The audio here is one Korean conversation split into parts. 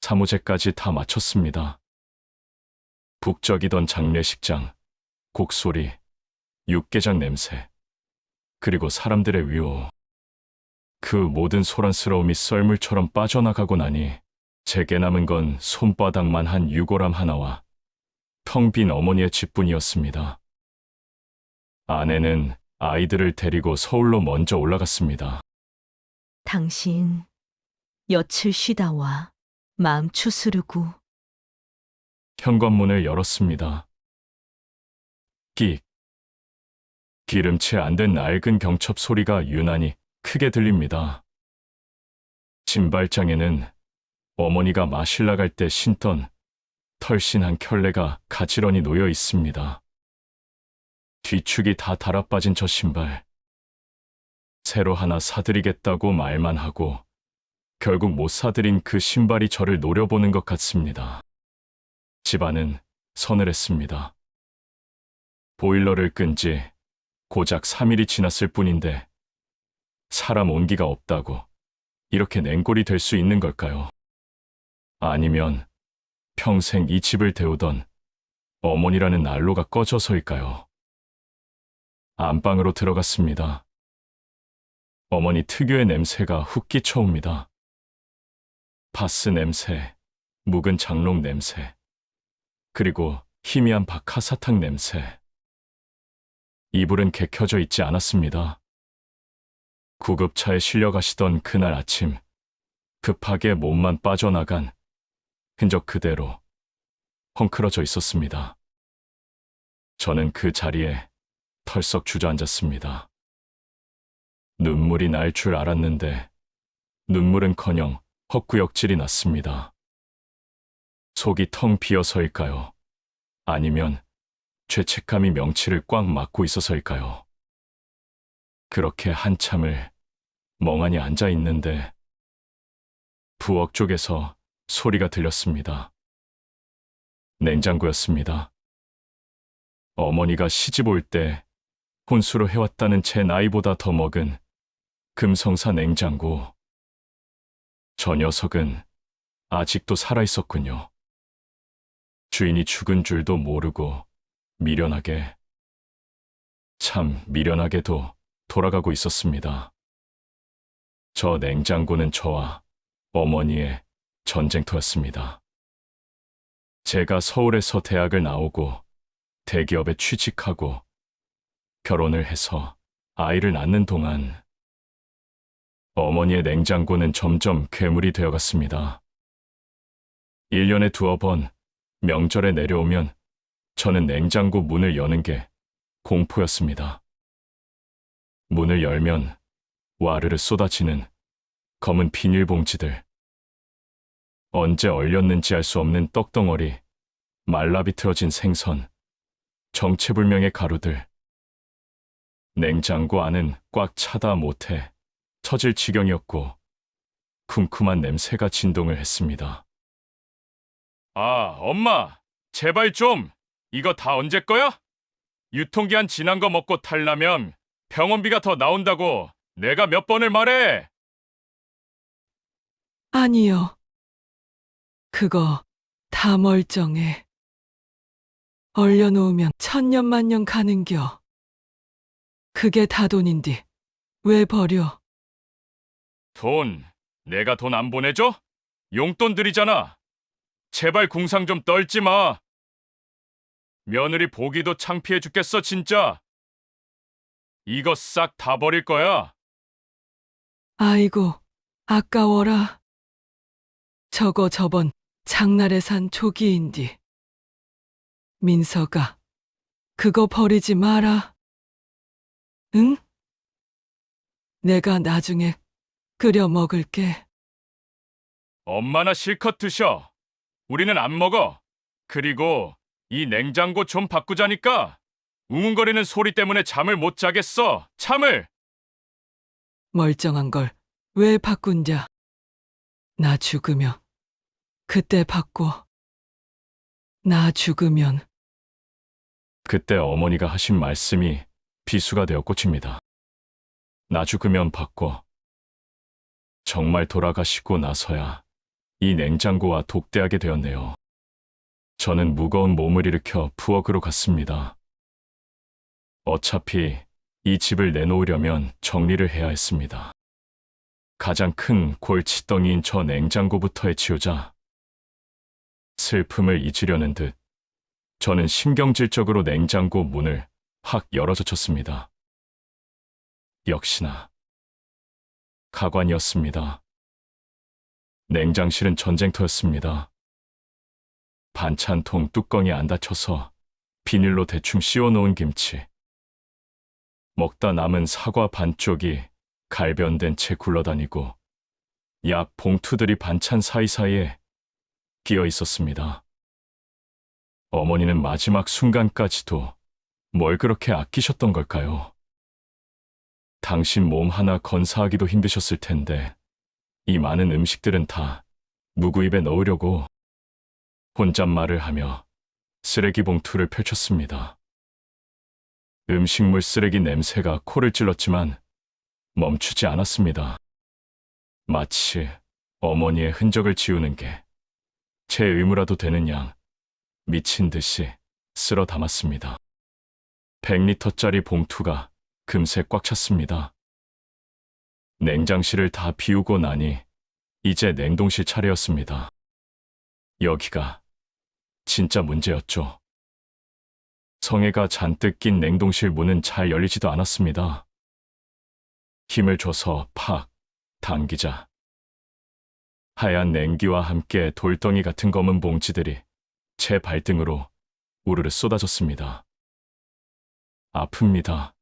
사무제까지 다 마쳤습니다. 북적이던 장례식장, 곡소리, 육개장 냄새, 그리고 사람들의 위호. 그 모든 소란스러움이 썰물처럼 빠져나가고 나니 제게 남은 건 손바닥만 한 유골함 하나와 텅 빈 어머니의 집뿐이었습니다. 아내는 아이들을 데리고 서울로 먼저 올라갔습니다. 당신 며칠 쉬다 와. 마음 추스르고. 현관문을 열었습니다. 끽. 기름칠 안 된 낡은 경첩 소리가 유난히 크게 들립니다. 신발장에는 어머니가 마실 나갈 때 신던 털신 한 켤레가 가지런히 놓여 있습니다. 뒤축이 다 달아빠진 저 신발. 새로 하나 사드리겠다고 말만 하고 결국 못 사드린 그 신발이 저를 노려보는 것 같습니다. 집안은 서늘했습니다. 보일러를 끈 지 고작 3일이 지났을 뿐인데 사람 온기가 없다고 이렇게 냉골이 될 수 있는 걸까요? 아니면 평생 이 집을 데우던 어머니라는 난로가 꺼져서일까요? 안방으로 들어갔습니다. 어머니 특유의 냄새가 훅 끼쳐옵니다. 바스 냄새, 묵은 장롱 냄새, 그리고 희미한 박하사탕 냄새. 이불은 개 켜져 있지 않았습니다. 구급차에 실려 가시던 그날 아침, 급하게 몸만 빠져나간 흔적 그대로 헝클어져 있었습니다. 저는 그 자리에 털썩 주저앉았습니다. 눈물이 날 줄 알았는데 눈물은커녕 헛구역질이 났습니다. 속이 텅 비어서일까요? 아니면 죄책감이 명치를 꽉 막고 있어서일까요? 그렇게 한참을 멍하니 앉아 있는데 부엌 쪽에서 소리가 들렸습니다. 냉장고였습니다. 어머니가 시집 올 때 혼수로 해왔다는 제 나이보다 더 먹은 금성사 냉장고. 저 녀석은 아직도 살아있었군요. 주인이 죽은 줄도 모르고 미련하게, 참 미련하게도 돌아가고 있었습니다. 저 냉장고는 저와 어머니의 전쟁터였습니다. 제가 서울에서 대학을 나오고 대기업에 취직하고 결혼을 해서 아이를 낳는 동안 어머니의 냉장고는 점점 괴물이 되어갔습니다. 1년에 두어 번 명절에 내려오면 저는 냉장고 문을 여는 게 공포였습니다. 문을 열면 와르르 쏟아지는 검은 비닐봉지들, 언제 얼렸는지 알 수 없는 떡덩어리, 말라비틀어진 생선, 정체불명의 가루들. 냉장고 안은 꽉 차다 못해 터질 지경이었고 쿰쿰한 냄새가 진동을 했습니다. 아, 엄마, 제발 좀! 이거 다 언제 거야? 유통기한 지난 거 먹고 탈라면 병원비가 더 나온다고 내가 몇 번을 말해! 아니요. 그거 다 멀쩡해. 얼려놓으면 천년만년 가는겨. 그게 다 돈인디 왜 버려? 돈, 내가 돈 안 보내줘? 용돈 드리잖아. 제발 궁상 좀 떨지 마. 며느리 보기도 창피해 죽겠어, 진짜. 이거 싹 다 버릴 거야. 아이고, 아까워라. 저거 저번 장날에 산 조기인디. 민서가 그거 버리지 마라. 응? 내가 나중에 끓여 먹을게. 엄마나 실컷 드셔. 우리는 안 먹어. 그리고 이 냉장고 좀 바꾸자니까. 웅웅거리는 소리 때문에 잠을 못 자겠어. 잠을! 멀쩡한 걸 왜 바꾼자? 나 죽으면 그때 바꿔. 나 죽으면. 그때 어머니가 하신 말씀이 비수가 되어 꽂힙니다. 나 죽으면 바꿔. 정말 돌아가시고 나서야 이 냉장고와 독대하게 되었네요. 저는 무거운 몸을 일으켜 부엌으로 갔습니다. 어차피 이 집을 내놓으려면 정리를 해야 했습니다. 가장 큰 골칫덩이인 저 냉장고부터 해치우자 슬픔을 잊으려는 듯 저는 신경질적으로 냉장고 문을 확 열어젖혔습니다. 역시나 가관이었습니다. 냉장실은 전쟁터였습니다. 반찬통 뚜껑이 안 닫혀서 비닐로 대충 씌워놓은 김치, 먹다 남은 사과 반쪽이 갈변된 채 굴러다니고 약 봉투들이 반찬 사이사이에 끼어 있었습니다. 어머니는 마지막 순간까지도 뭘 그렇게 아끼셨던 걸까요? 당신 몸 하나 건사하기도 힘드셨을 텐데 이 많은 음식들은 다 누구 입에 넣으려고 혼잣말을 하며 쓰레기 봉투를 펼쳤습니다. 음식물 쓰레기 냄새가 코를 찔렀지만 멈추지 않았습니다. 마치 어머니의 흔적을 지우는 게 제 의무라도 되는 양 미친 듯이 쓸어 담았습니다. 100리터짜리 봉투가 금세 꽉 찼습니다. 냉장실을 다 비우고 나니 이제 냉동실 차례였습니다. 여기가 진짜 문제였죠. 성에가 잔뜩 낀 냉동실 문은 잘 열리지도 않았습니다. 힘을 줘서 팍 당기자 하얀 냉기와 함께 돌덩이 같은 검은 봉지들이 제 발등으로 우르르 쏟아졌습니다. 아픕니다.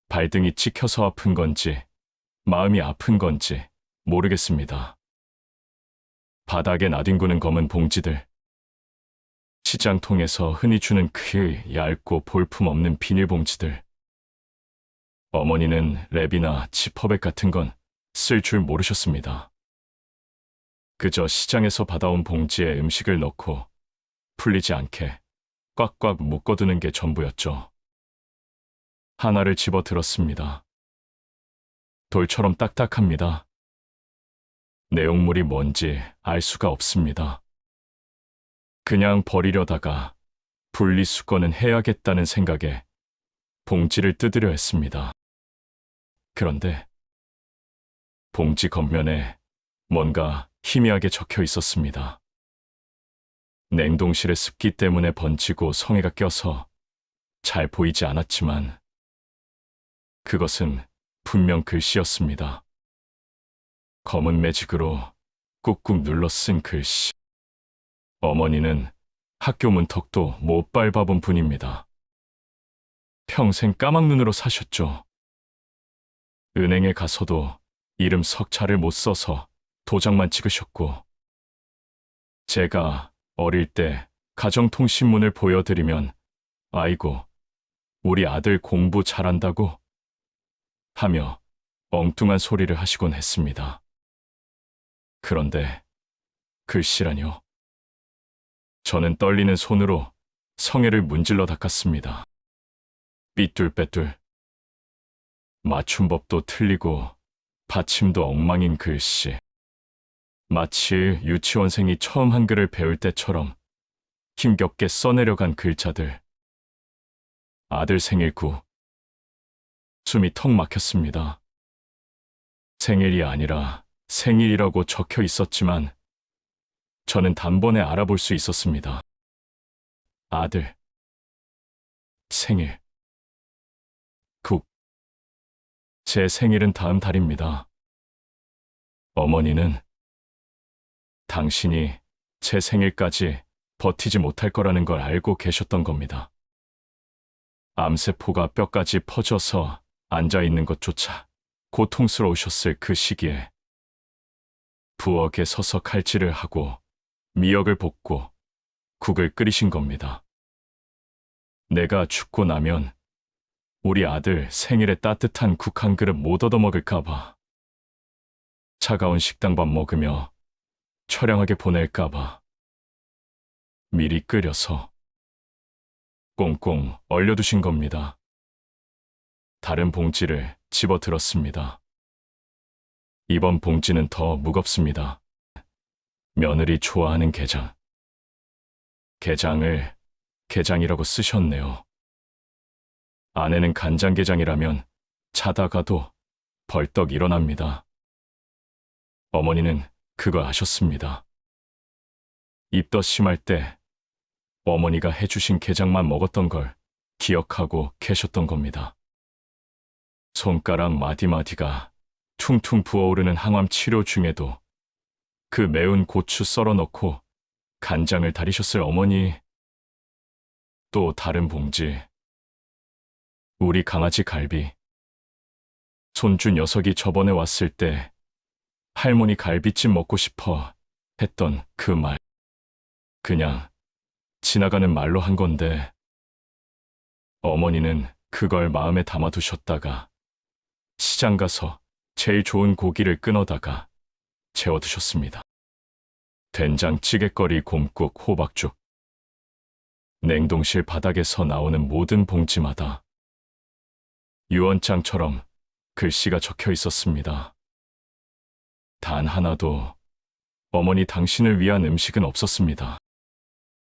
발등이 찍혀서 아픈 건지 마음이 아픈 건지 모르겠습니다. 바닥에 나뒹구는 검은 봉지들, 시장통에서 흔히 주는 그 얇고 볼품없는 비닐봉지들. 어머니는 랩이나 지퍼백 같은 건 쓸 줄 모르셨습니다. 그저 시장에서 받아온 봉지에 음식을 넣고 풀리지 않게 꽉꽉 묶어두는 게 전부였죠. 하나를 집어 들었습니다. 돌처럼 딱딱합니다. 내용물이 뭔지 알 수가 없습니다. 그냥 버리려다가 분리수거는 해야겠다는 생각에 봉지를 뜯으려 했습니다. 그런데 봉지 겉면에 뭔가 희미하게 적혀 있었습니다. 냉동실의 습기 때문에 번지고 성에가 껴서 잘 보이지 않았지만 그것은 분명 글씨였습니다. 검은 매직으로 꾹꾹 눌러 쓴 글씨. 어머니는 학교 문턱도 못 밟아본 분입니다. 평생 까막눈으로 사셨죠. 은행에 가서도 이름 석자를 못 써서 도장만 찍으셨고, 제가 어릴 때 가정통신문을 보여드리면 아이고, 우리 아들 공부 잘한다고 하며 엉뚱한 소리를 하시곤 했습니다. 그런데 글씨라뇨. 저는 떨리는 손으로 성에를 문질러 닦았습니다. 삐뚤빼뚤. 맞춤법도 틀리고 받침도 엉망인 글씨. 마치 유치원생이 처음 한글을 배울 때처럼 힘겹게 써내려간 글자들. 아들 생일 9. 숨이 턱 막혔습니다. 생일이 아니라 생일이라고 적혀 있었지만 저는 단번에 알아볼 수 있었습니다. 아들 생일 9. 제 생일은 다음 달입니다. 어머니는 당신이 제 생일까지 버티지 못할 거라는 걸 알고 계셨던 겁니다. 암세포가 뼈까지 퍼져서 앉아있는 것조차 고통스러우셨을 그 시기에 부엌에 서서 칼질을 하고 미역을 볶고 국을 끓이신 겁니다. 내가 죽고 나면 우리 아들 생일에 따뜻한 국 한 그릇 못 얻어먹을까 봐, 차가운 식당밥 먹으며 처량하게 보낼까 봐 미리 끓여서 꽁꽁 얼려두신 겁니다. 다른 봉지를 집어 들었습니다. 이번 봉지는 더 무겁습니다. 며느리 좋아하는 게장. 게장을 게장이라고 쓰셨네요. 아내는 간장게장이라면 자다가도 벌떡 일어납니다. 어머니는 그거 아셨습니다. 입덧 심할 때 어머니가 해주신 게장만 먹었던 걸 기억하고 계셨던 겁니다. 손가락 마디마디가 퉁퉁 부어오르는 항암 치료 중에도 그 매운 고추 썰어 넣고 간장을 다리셨을 어머니. 또 다른 봉지. 우리 강아지 갈비. 손주 녀석이 저번에 왔을 때 할머니 갈비찜 먹고 싶어 했던 그 말. 그냥 지나가는 말로 한 건데 어머니는 그걸 마음에 담아두셨다가 시장 가서 제일 좋은 고기를 끊어다가 재워두셨습니다. 된장찌개거리, 곰국, 호박죽. 냉동실 바닥에서 나오는 모든 봉지마다 유언장처럼 글씨가 적혀 있었습니다. 단 하나도 어머니 당신을 위한 음식은 없었습니다.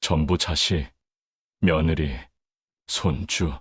전부 자식, 며느리, 손주,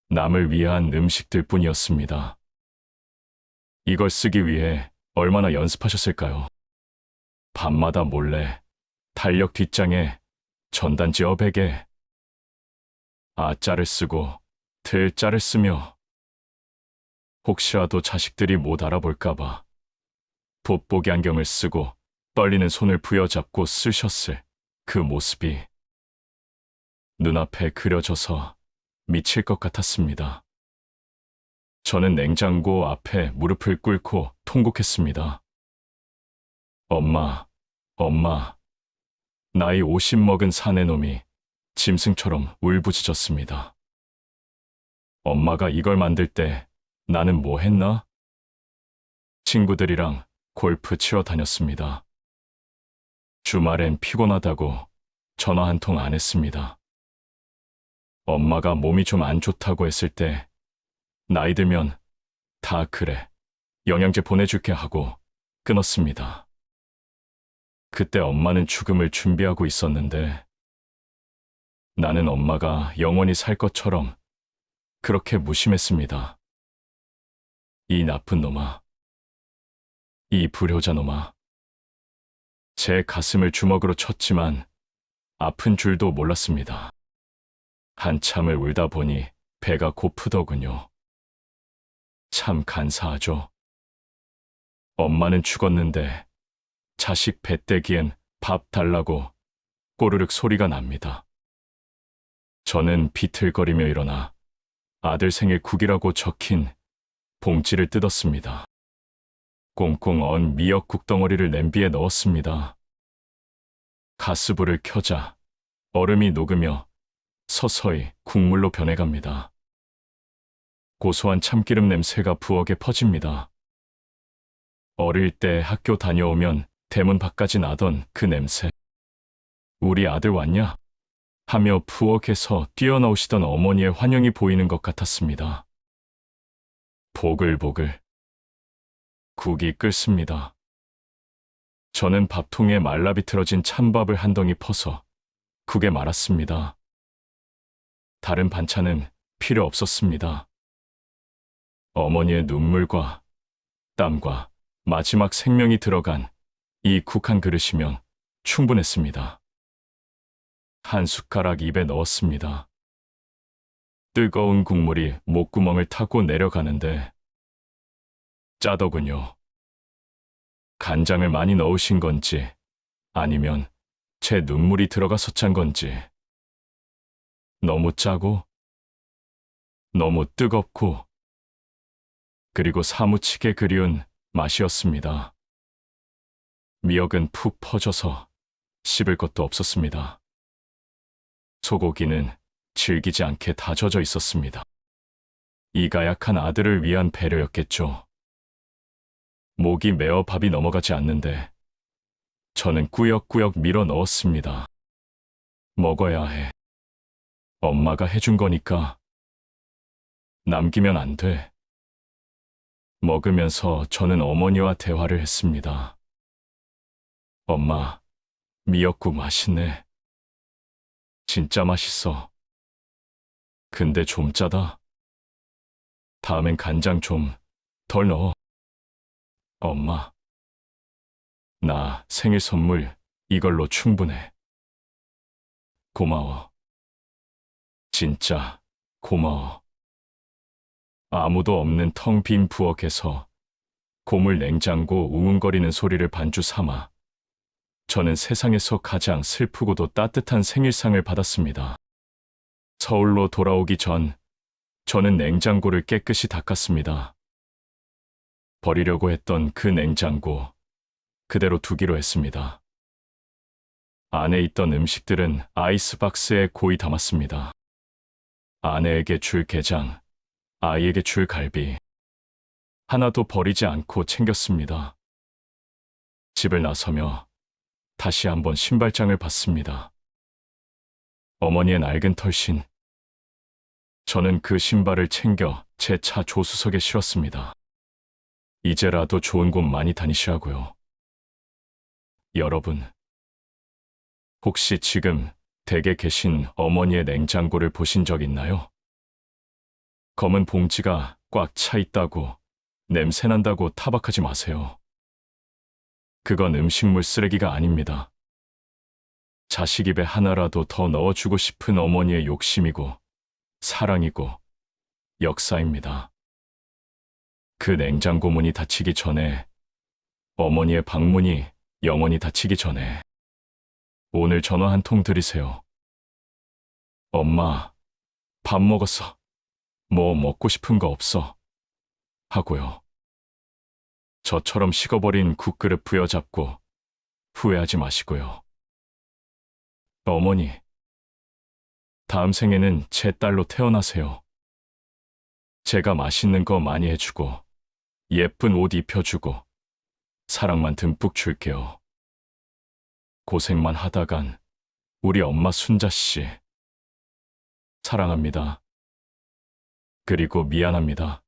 남을 위한 음식들 뿐이었습니다. 이걸 쓰기 위해 얼마나 연습하셨을까요? 밤마다 몰래 달력 뒷장에 전단지 여백에 아자를 쓰고 들자를 쓰며 혹시라도 자식들이 못 알아볼까봐 돋보기 안경을 쓰고 떨리는 손을 부여잡고 쓰셨을 그 모습이 눈앞에 그려져서 미칠 것 같았습니다. 저는 냉장고 앞에 무릎을 꿇고 통곡했습니다. 엄마, 엄마. 나이 50 먹은 사내놈이 짐승처럼 울부짖었습니다. 엄마가 이걸 만들 때 나는 뭐 했나? 친구들이랑 골프 치러 다녔습니다. 주말엔 피곤하다고 전화 한 통 안 했습니다. 엄마가 몸이 좀 안 좋다고 했을 때 나이 들면 다 그래, 영양제 보내줄게 하고 끊었습니다. 그때 엄마는 죽음을 준비하고 있었는데 나는 엄마가 영원히 살 것처럼 그렇게 무심했습니다. 이 나쁜 놈아. 이 불효자 놈아. 제 가슴을 주먹으로 쳤지만 아픈 줄도 몰랐습니다. 한참을 울다 보니 배가 고프더군요. 참 간사하죠. 엄마는 죽었는데 자식 배때기엔 밥 달라고 꼬르륵 소리가 납니다. 저는 비틀거리며 일어나 아들 생일 국이라고 적힌 봉지를 뜯었습니다. 꽁꽁 언 미역국 덩어리를 냄비에 넣었습니다. 가스불을 켜자 얼음이 녹으며 서서히 국물로 변해갑니다. 고소한 참기름 냄새가 부엌에 퍼집니다. 어릴 때 학교 다녀오면 대문 밖까지 나던 그 냄새. 우리 아들 왔냐? 하며 부엌에서 뛰어나오시던 어머니의 환영이 보이는 것 같았습니다. 보글보글. 국이 끓습니다. 저는 밥통에 말라 비틀어진 찬밥을 한 덩이 퍼서 국에 말았습니다. 다른 반찬은 필요 없었습니다. 어머니의 눈물과 땀과 마지막 생명이 들어간 이 국 한 그릇이면 충분했습니다. 한 숟가락 입에 넣었습니다. 뜨거운 국물이 목구멍을 타고 내려가는데 짜더군요. 간장을 많이 넣으신 건지 아니면 제 눈물이 들어가서 짠 건지. 너무 짜고 너무 뜨겁고 그리고 사무치게 그리운 맛이었습니다. 미역은 푹 퍼져서 씹을 것도 없었습니다. 소고기는 질기지 않게 다 젖어 있었습니다. 이가 약한 아들을 위한 배려였겠죠. 목이 메어 밥이 넘어가지 않는데 저는 꾸역꾸역 밀어 넣었습니다. 먹어야 해. 엄마가 해준 거니까 남기면 안 돼. 먹으면서 저는 어머니와 대화를 했습니다. 엄마, 미역국 맛있네. 진짜 맛있어. 근데 좀 짜다. 다음엔 간장 좀 덜 넣어. 엄마, 나 생일 선물 이걸로 충분해. 고마워. 진짜 고마워. 아무도 없는 텅 빈 부엌에서 고물 냉장고 우웅거리는 소리를 반주 삼아 저는 세상에서 가장 슬프고도 따뜻한 생일상을 받았습니다. 서울로 돌아오기 전 저는 냉장고를 깨끗이 닦았습니다. 버리려고 했던 그 냉장고 그대로 두기로 했습니다. 안에 있던 음식들은 아이스박스에 고이 담았습니다. 아내에게 줄 게장, 아이에게 줄 갈비. 하나도 버리지 않고 챙겼습니다. 집을 나서며 다시 한번 신발장을 봤습니다. 어머니의 낡은 털신. 저는 그 신발을 챙겨 제 차 조수석에 실었습니다. 이제라도 좋은 곳 많이 다니시라고요. 여러분, 혹시 지금 댁에 계신 어머니의 냉장고를 보신 적 있나요? 검은 봉지가 꽉 차 있다고, 냄새난다고 타박하지 마세요. 그건 음식물 쓰레기가 아닙니다. 자식 입에 하나라도 더 넣어주고 싶은 어머니의 욕심이고, 사랑이고, 역사입니다. 그 냉장고 문이 닫히기 전에, 어머니의 방문이 영원히 닫히기 전에, 오늘 전화 한 통 드리세요. 엄마, 밥 먹었어. 뭐 먹고 싶은 거 없어? 하고요. 저처럼 식어버린 국그릇 부여잡고 후회하지 마시고요. 어머니, 다음 생에는 제 딸로 태어나세요. 제가 맛있는 거 많이 해주고 예쁜 옷 입혀주고 사랑만 듬뿍 줄게요. 고생만 하다간 우리 엄마 순자씨 사랑합니다. 그리고 미안합니다.